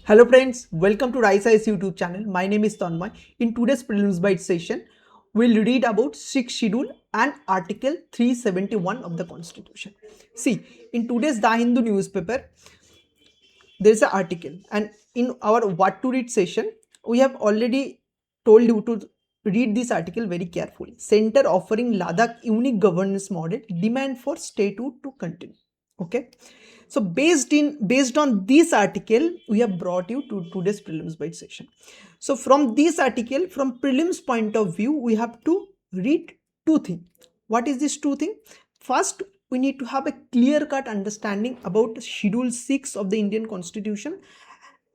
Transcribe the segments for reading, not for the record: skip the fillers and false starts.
Hello friends, welcome to Rice YouTube channel. My name is Tanmay. In today's Prelims Bite session, we'll read about 6th schedule and Article 371 of the Constitution. See, in today's The Hindu newspaper, there is an article, and in our What to Read session, we have already told you to read this article very carefully. Center offering Ladakh unique governance model, demand for statehood to continue. Okay. So based on this article, we have brought you to today's prelims bite session. So from this article, from prelims point of view, we have to read two things. What is this two thing? First, we need to have a clear-cut understanding about Schedule 6 of the Indian Constitution.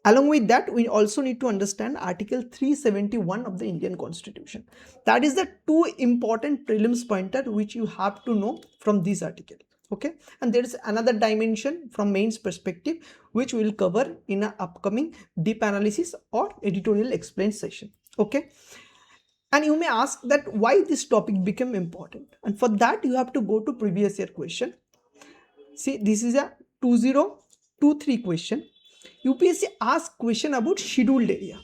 Along with that, we also need to understand Article 371 of the Indian Constitution. That is the two important prelims pointer which you have to know from this article. Okay, and there is another dimension from mains perspective which we will cover in an upcoming deep analysis or editorial explained session. Okay, and you may ask that why this topic became important, and for that you have to go to previous year question. See, this is a 2023 question. UPSC asked question about scheduled area.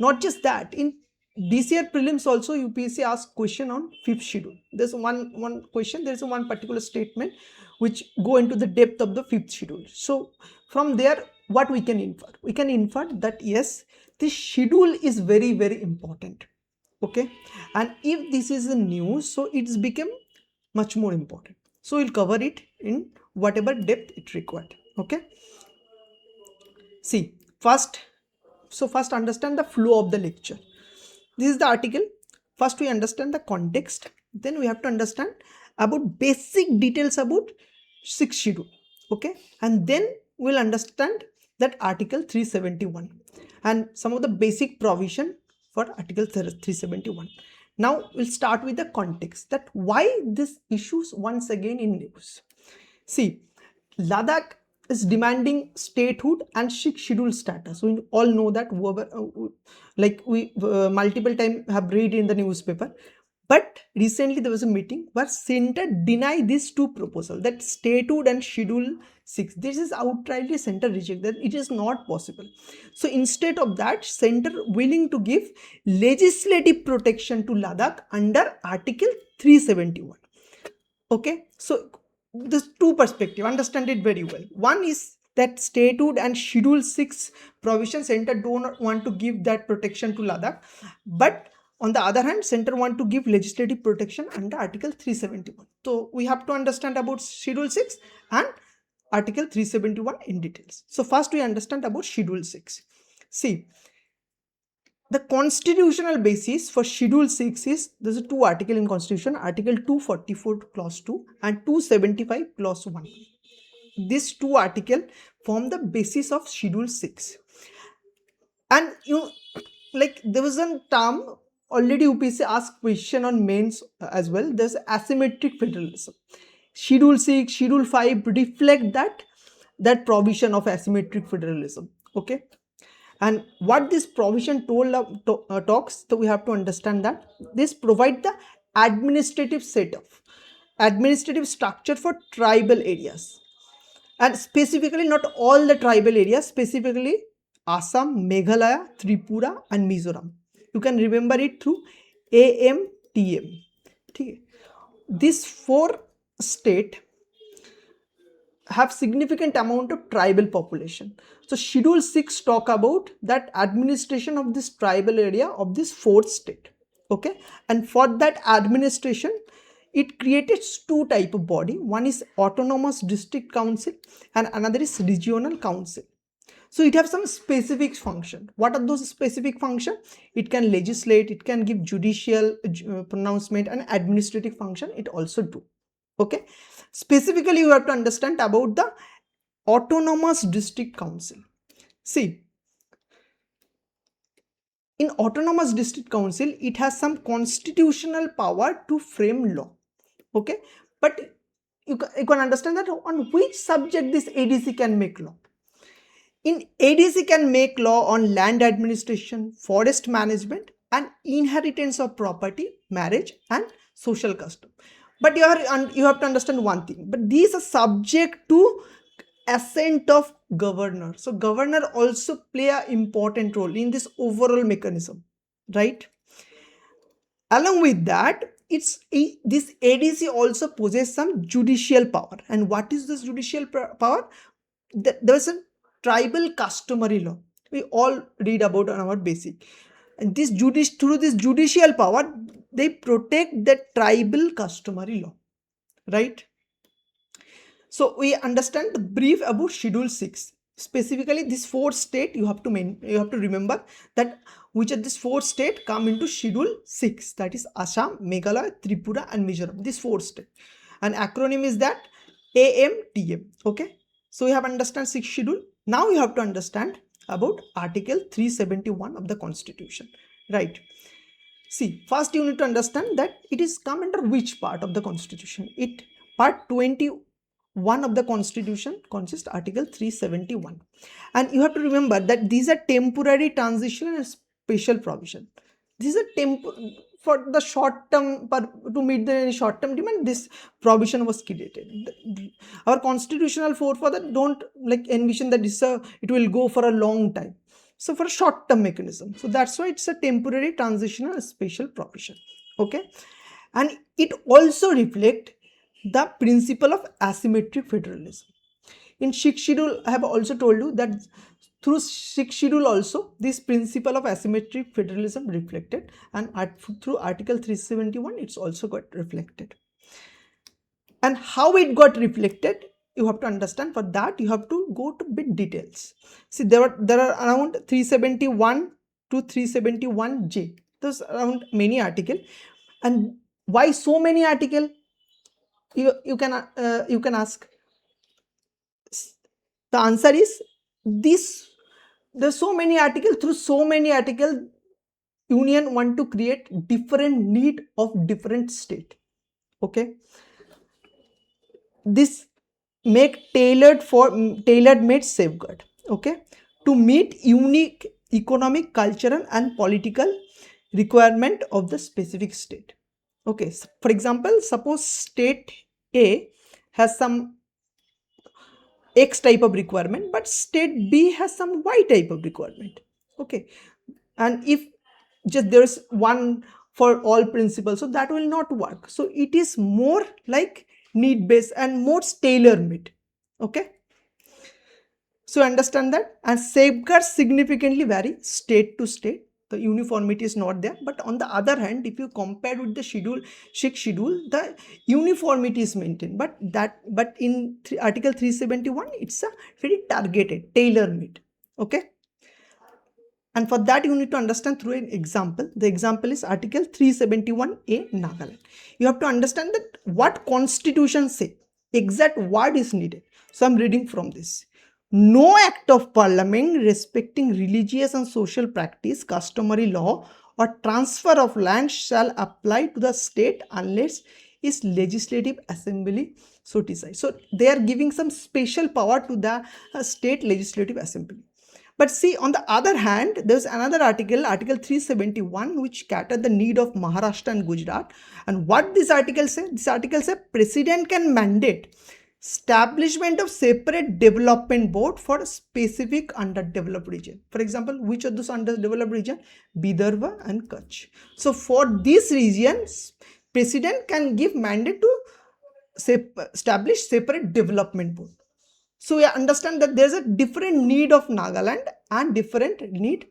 Not just that, in this year prelims also UPSC asked question on 5th schedule. There's one question, there's one particular statement which go into the depth of the 5th schedule. So from there, what we can infer? We can infer that yes, this schedule is very, very important. Okay, and if this is a news, so it's become much more important. So we'll cover it in whatever depth it required. Okay, see, first understand the flow of the lecture. This is the article. First we understand the context, then we have to understand about basic details about 6th schedule. Okay, and then we'll understand that Article 371 and some of the basic provision for Article 371. Now we'll start with the context, that why this issues once again in news. See, Ladakh is demanding statehood and 6th schedule status. We all know that, like we multiple times have read in the newspaper. But recently there was a meeting where center denied these two proposals, that statehood and schedule 6. This is outrightly center rejected. It is not possible. So instead of that, center willing to give legislative protection to Ladakh under Article 371. Okay, so there's two perspectives, understand it very well. One is that statehood and schedule 6 provision, center don't want to give that protection to Ladakh, but on the other hand, center want to give legislative protection under Article 371. So we have to understand about schedule 6 and Article 371 in details. So first we understand about schedule 6. See, the constitutional basis for schedule 6 is, there's a two article in constitution, Article 244 clause 2 and 275 clause 1. These two articles form the basis of schedule 6. And there was a term already UPSC asked question on mains as well. There's asymmetric federalism. Schedule 6, schedule 5 reflect that provision of asymmetric federalism. Okay, and what this provision talks, so we have to understand that this provide the administrative structure for tribal areas, and specifically not all the tribal areas, specifically Assam, Meghalaya, Tripura and Mizoram. You can remember it through AMTM. Okay. These 4 states have significant amount of tribal population. So schedule 6 talk about that administration of this tribal area of this 4th state. Okay, and for that administration it created two type of body. One is autonomous district council and another is regional council. So it has some specific function. What are those specific function? It can legislate, it can give judicial pronouncement, and administrative function it also do. Okay, specifically you have to understand about the autonomous district council. See, in autonomous district council it has some constitutional power to frame law. Okay, but you can understand that on which subject this ADC can make law. In ADC can make law on land administration, forest management and inheritance of property, marriage and social custom. But you have to understand one thing, but these are subject to assent of governor. So governor also play an important role in this overall mechanism, right? Along with that, this ADC also possesses some judicial power. And what is this judicial power? There's a tribal customary law. We all read about on our basic. And through this judicial power, they protect the tribal customary law, right? So we understand the brief about Schedule 6. Specifically, this 4 state you have to remember that which of these 4 state come into Schedule 6, that is Assam, Meghalaya, Tripura and Mizoram. This 4 state. And acronym is that AMTM. Okay. So we have understand 6th schedule. Now you have to understand about Article 371 of the Constitution. Right. See, first you need to understand that it is come under which part of the Constitution. Part 21 of the Constitution consists Article 371. And you have to remember that these are temporary transition and special provision. These are for the short term, to meet the short term demand, this provision was created. Our constitutional forefather don't like envision that it will go for a long time. So for a short term mechanism. So that's why it's a temporary transitional special provision. Okay. And it also reflects the principle of asymmetric federalism. In 6th schedule, I have also told you that through 6th schedule also, this principle of asymmetric federalism reflected, and through Article 371, it's also got reflected. And how it got reflected, you have to understand. For that, you have to go to bit details. See, there are around 371 to 371J. There's around many articles. And why so many articles? You can ask. The answer is this. There's so many articles. Through so many articles, union want to create different need of different state. Okay. This make tailored made safeguard. Okay. To meet unique economic, cultural and political requirement of the specific state. Okay. So for example, suppose state A has some X type of requirement, but state B has some Y type of requirement. Okay. And if just there's one for all principles, so that will not work. So it is more like need based and more tailor made. Okay. So understand that. And safeguards significantly vary state to state. The uniformity is not there. But on the other hand, if you compare with the 6th schedule, the uniformity is maintained. But in Article 371, it's a very targeted, tailor-made. Okay. And for that, you need to understand through an example. The example is Article 371A, Nagaland. You have to understand that what Constitution say, exact word is needed. So I'm reading from this. No act of parliament respecting religious and social practice, customary law or transfer of land shall apply to the state unless its legislative assembly so decides. So they are giving some special power to the state legislative assembly. But see, on the other hand, there's another article, Article 371, which catered the need of Maharashtra and Gujarat. And what this article says? This article says President can mandate establishment of separate development board for a specific underdeveloped region. For example, which of those underdeveloped region? Vidarbha and Kutch. So for these regions, President can give mandate to establish separate development board. So we understand that there's a different need of Nagaland and different need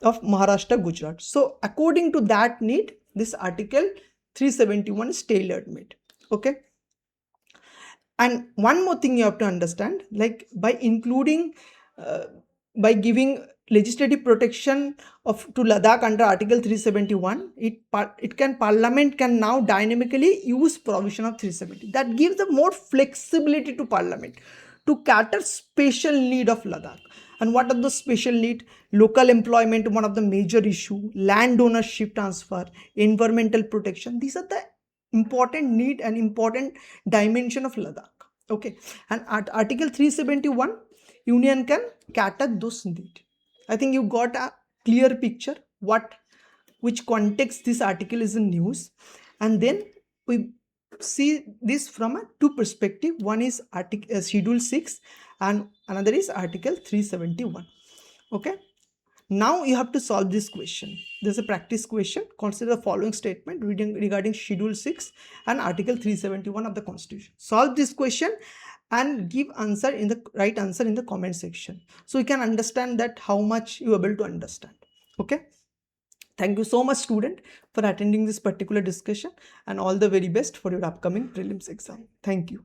of Maharashtra, Gujarat. So according to that need, this Article 371 is tailor made. Okay. And one more thing you have to understand, like by including, by giving legislative protection to Ladakh under Article 371, Parliament can now dynamically use provision of 370. That gives the more flexibility to Parliament to cater special need of Ladakh. And what are the special need? Local employment, one of the major issue, land ownership transfer, environmental protection. These are the important need and important dimension of Ladakh. Okay. And at Article 371, Union can cater those need. I think you got a clear picture which context this article is in news. And then we see this from a two perspective. One is Schedule 6 and another is Article 371. Okay. Now you have to solve this question. There's a practice question. Consider the following statement regarding Schedule 6 and Article 371 of the Constitution. Solve this question and give answer in the right answer in the comment section, so you can understand that how much you are able to understand. Okay. Thank you so much, student, for attending this particular discussion, and all the very best for your upcoming prelims exam. Thank you.